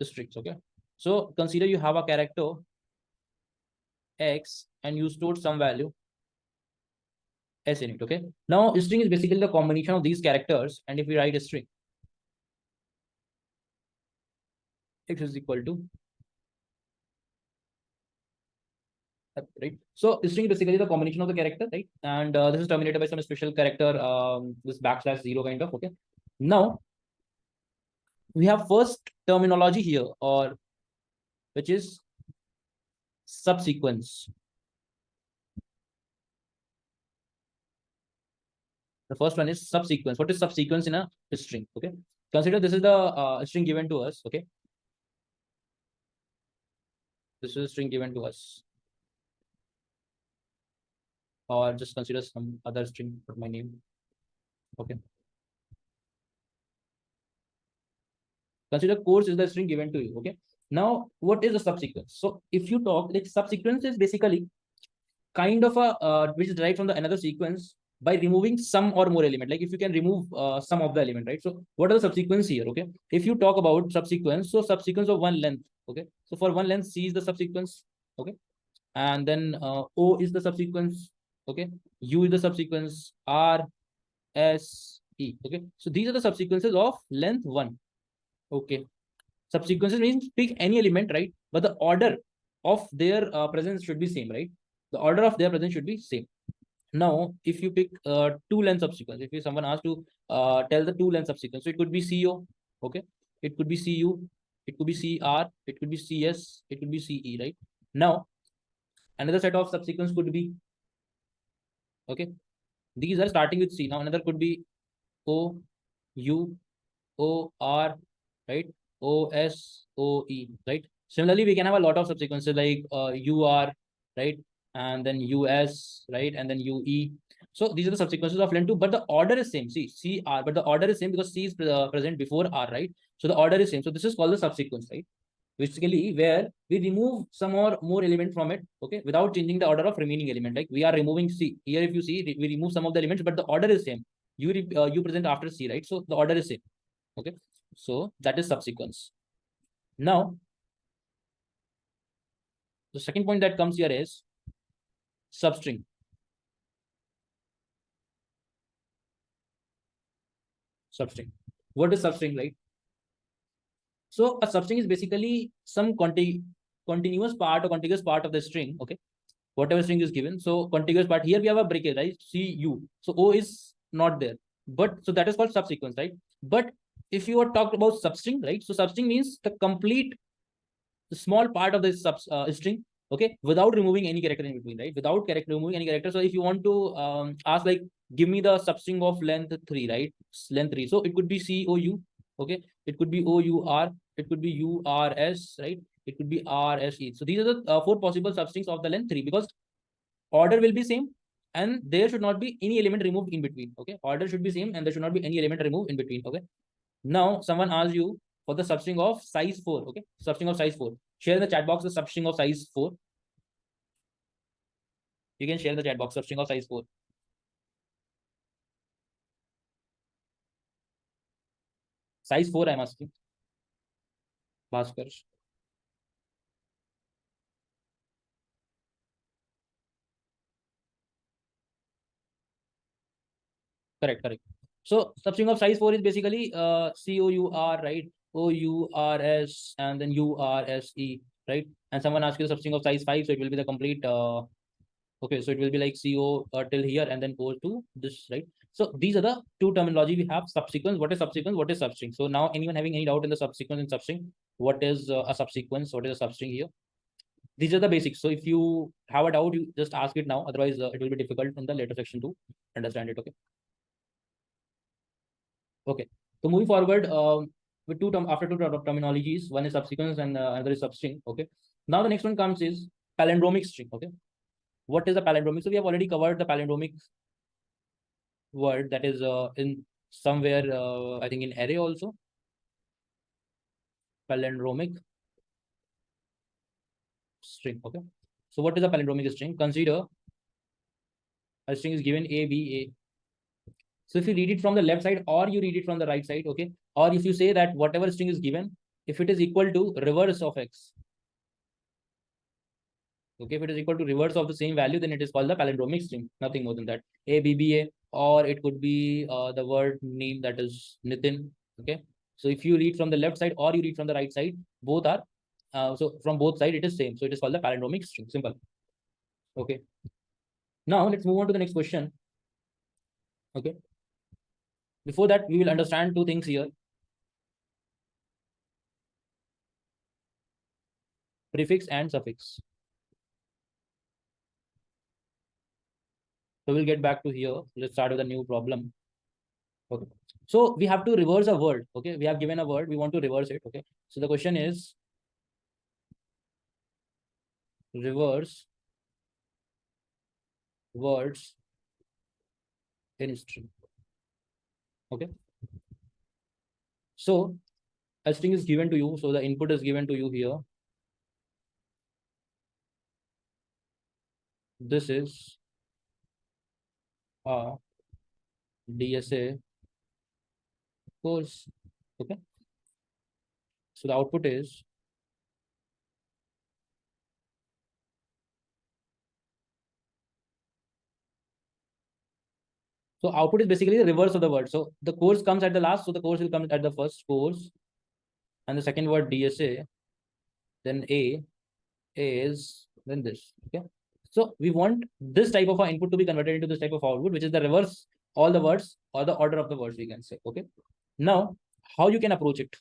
strings. Okay, so consider you have a character X and you stored some value S in it. Okay, now string is basically the combination of these characters, and if we write a string, X is equal to right. So string is basically the combination of the character, right? And this is terminated by some special character, this backslash zero kind of. Okay, now we have first terminology here, or which is subsequence. The first one is subsequence. What is subsequence in a string? Okay, consider this is the string given to us. Okay, this is a string given to us, or just consider some other string for my name. Okay, consider course is the string given to you. Okay, now what is the subsequence? So if you talk, like, subsequence is basically kind of a which is derived from the another sequence by removing some or more element. Like if you can remove some of the element, right? So what are the subsequence here? Okay, if you talk about subsequence, so subsequence of one length. Okay, so for one length, C is the subsequence. Okay, and then O is the subsequence. Okay, U is the subsequence, R, S, E. Okay, so these are the subsequences of length 1. Okay, subsequences means pick any element, right? But the order of their presence should be same, right? The order of their presence should be same. Now, if you pick two length subsequence, if you someone asks to tell the two length subsequence, so it could be CO, okay? It could be CU, it could be CR, it could be CS, it could be CE, right? Now, another set of subsequence could be, okay? These are starting with C. Now, another could be O, U, O, R, right? O, S, O, E, right? Similarly, we can have a lot of subsequences like UR, right? And then US, right? And then UE. So these are the subsequences of length 2, but the order is same. See, CR, but the order is same because C is present before R, right? So the order is same. So this is called the subsequence, right? Basically, where we remove some or more element from it, okay, without changing the order of remaining element. Like we are removing C. Here, if you see, we remove some of the elements, but the order is same. You present after C, right? So the order is same. Okay, so that is subsequence. Now, the second point that comes here is substring. Substring. What is substring, right? So a substring is basically some continuous part or contiguous part of the string. Okay, whatever string is given. So contiguous part. Here we have a bracket, right? CU. So O is not there, but so that is called subsequence, right? But if you are talking about substring, right? So substring means the complete small part of this string, okay, without removing any character in between, right? Without removing any character. So if you want to ask, like, give me the substring of length 3, right? Length 3. So it could be COU, okay? It could be OUR, it could be URS, right? It could be RSE. So these are the 4 possible substrings of the length 3, because order will be same and there should not be any element removed in between. Okay, order should be same and there should not be any element removed in between. Okay, now someone asks you for the substring of size 4. Okay, substring of size 4. Share in the chat box the substring of size 4. You can share in the chat box substring of size 4. Size 4, I'm asking. Bhaskar. Correct, correct. So substring of size 4 is basically COUR, right? OURS and then URSE, right? And someone asks you the substring of size 5, so it will be the complete okay, so it will be like CO till here and then goes to this, right? So these are the two terminology we have. Subsequence. What is subsequence? What is substring? So now, anyone having any doubt in the subsequence and substring? What is a subsequence? What is a substring here? These are the basics. So if you have a doubt, you just ask it now. Otherwise, it will be difficult in the later section to understand it. Okay. Okay. So moving forward, with after two terminologies, one is subsequence and another is substring. Okay. Now the next one comes is palindromic string. Okay. What is a palindromic? So we have already covered the palindromic word, that is in somewhere, I think in array also. Palindromic string. Okay. So what is a palindromic string? Consider a string is given A, B, A. So if you read it from the left side or you read it from the right side, okay, or if you say that whatever string is given, if it is equal to reverse of x. Okay, if it is equal to reverse of the same value, then it is called the palindromic string. Nothing more than that. A, B, B, A, or it could be the word name, that is Nitin. Okay, so if you read from the left side or you read from the right side, both are so from both sides it is same. So it is called the palindromic string. Simple. Okay. Now let's move on to the next question. Okay. Before that, we will understand two things here: prefix and suffix. So we'll get back to here. Let's start with a new problem. Okay. So we have to reverse a word. Okay. We have given a word. We want to reverse it. Okay. So the question is reverse words in string. Okay. So a string is given to you. So the input is given to you here. This is a DSA course. Okay. So the output is so output is basically the reverse of the word. So the course comes at the last. So the course will come at the first course, and the second word DSA, then A is then this. Okay. So we want this type of input to be converted into this type of output, which is the reverse all the words or the order of the words, we can say. Okay. Now, how you can approach it?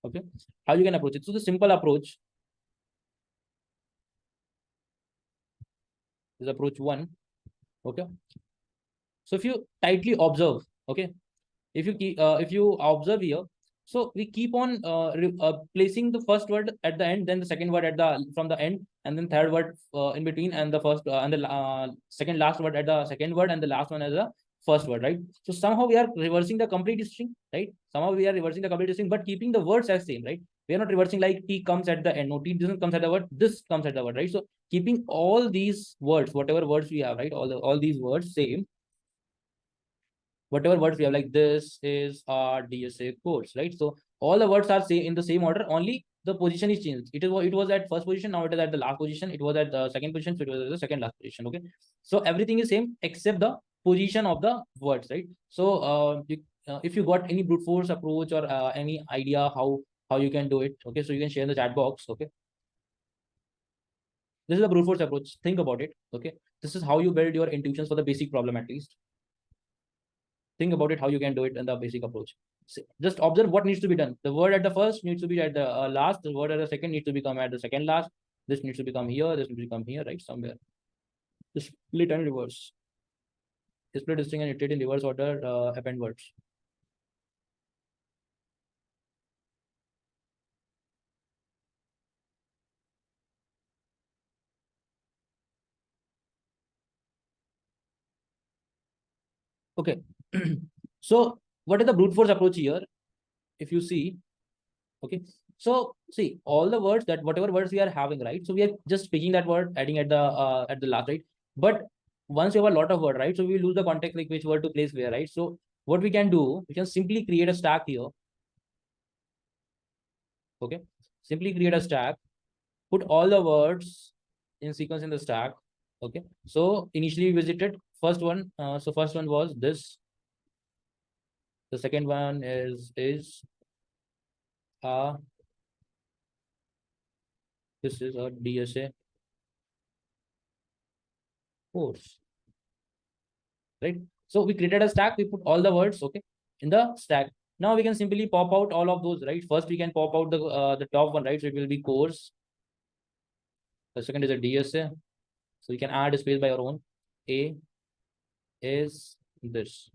Okay. How you can approach it? So the simple approach is approach one. Okay. So if you tightly observe, okay, if you observe here, so we keep on placing the first word at the end, then the second word at the from the end, and then third word in between, and the first and the second last word at the second word, and the last one as the first word, right? So somehow we are reversing the complete string, right? Somehow we are reversing the complete string, but keeping the words as same, right? We are not reversing like T comes at the end. No, T doesn't comes at the word. This comes at the word, right? So keeping all these words, whatever words we have, right? All these words same, whatever words we have, like this is our DSA course, right? So all the words are in the same order, only the position is changed. It was at first position, now it is at the last position. It was at the second position, so it was at the second last position. Okay, so everything is same except the position of the words, right? So if you got any brute force approach or any idea how you can do it, okay, so you can share in the chat box. Okay, this is the brute force approach. Think about it. Okay, this is how you build your intuitions for the basic problem, at least. Think about it, how you can do it in the basic approach. Just observe what needs to be done. The word at the first needs to be at the last. The word at the second needs to become at the second last. This needs to become here. This needs to become here, right? Somewhere. Just split and reverse. Split string and iterate in reverse order. Append words. Okay. So what is the brute force approach here? If you see, okay. So see all the words, that whatever words we are having, right? So we are just picking that word, adding at the last, right? But once you have a lot of word, right? So we lose the context, like which word to place where, right? So what we can do, we can simply create a stack here. Okay, simply create a stack, put all the words in sequence in the stack. Okay, so initially we visited first one. So first one was this. The second one is uh this is a DSA course, right? So we created a stack, we put all the words, okay, in the stack. Now we can simply pop out all of those, right? First we can pop out the top one, right? So it will be course. The second is a DSA. So you can add a space by your own. A is this.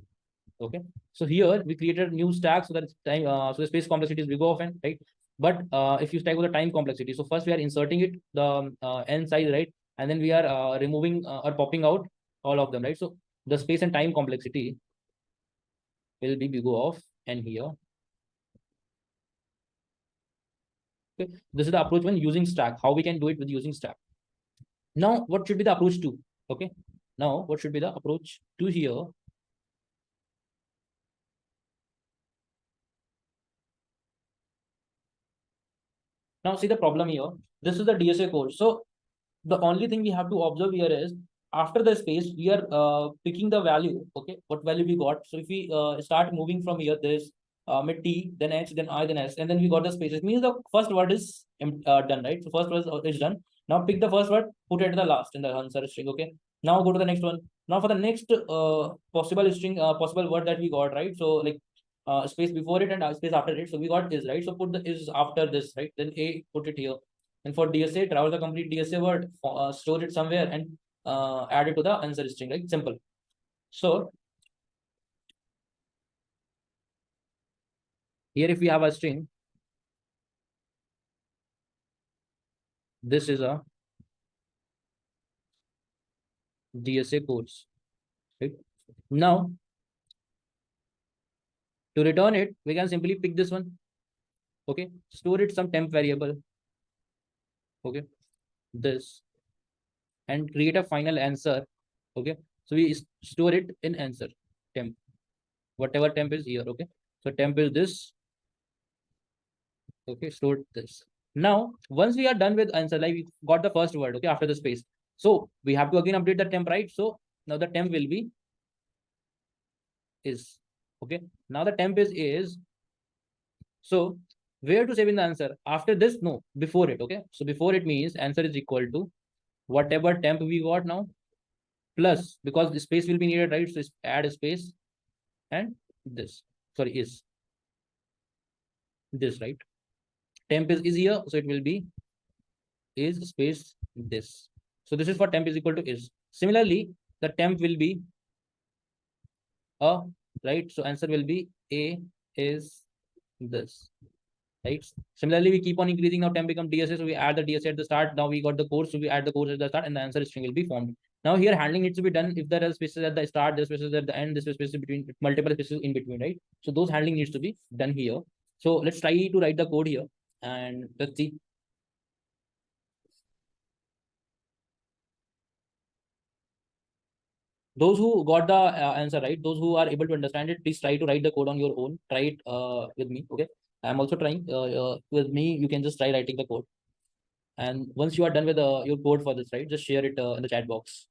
Okay. So here we created a new stack so that it's time, so the space complexity is big often, right? But if you stack with the time complexity, so first we are inserting it the n size, right? And then we are removing or popping out all of them, right? So the space and time complexity will be big of n here. Okay. This is the approach when using stack. How we can do it with using stack. Now, what should be the approach to? Okay. Now, what should be the approach to here? Now see the problem here. This is the DSA code. So the only thing we have to observe here is after the space, we are picking the value. Okay, what value we got. So if we start moving from here, this mid T, then H, then I, then S, and then we got the spaces. Means the first word is done, right? So first word is done. Now pick the first word, put it at the last in the answer string. Okay. Now go to the next one. Now for the next possible string, possible word that we got, right? So like space before it and space after it. So we got is, right? So put the is after this, right? Then A, put it here. And for DSA, travel the complete DSA word, store it somewhere, and add it to the answer string, right? Simple. So here, if we have a string, this is a DSA codes, right? Now, to return it, we can simply pick this one. Okay, store it some temp variable. Okay, this, and create a final answer. Okay, so we store it in answer temp, whatever temp is here. Okay, so temp is this. Okay, store this. Now, once we are done with answer, like we got the first word, okay, after the space. So we have to again update the temp, right? So now the temp will be is. Okay, now the temp is. So where to save in the answer? After this, no, before it. Okay, so before it means answer is equal to whatever temp we got now plus, because the space will be needed, right? So add a space and this. Sorry, is this, right? Temp is here, so it will be is space this. So this is for temp is equal to is. Similarly, the temp will be a, right? So answer will be A is this, right? Similarly, we keep on increasing. Now temp become DSA, so we add the DSA at the start. Now we got the course, so we add the course at the start, and the answer string will be formed. Now here handling needs to be done. If there are spaces at the start, there are spaces at the end, there are spaces between, multiple spaces in between, right? So those handling needs to be done here. So let's try to write the code here, and let's see. Those who got the answer right, those who are able to understand it, please try to write the code on your own. Try it with me. Okay, I'm also trying with me. You can just try writing the code, and once you are done with your code for this, right, just share it in the chat box.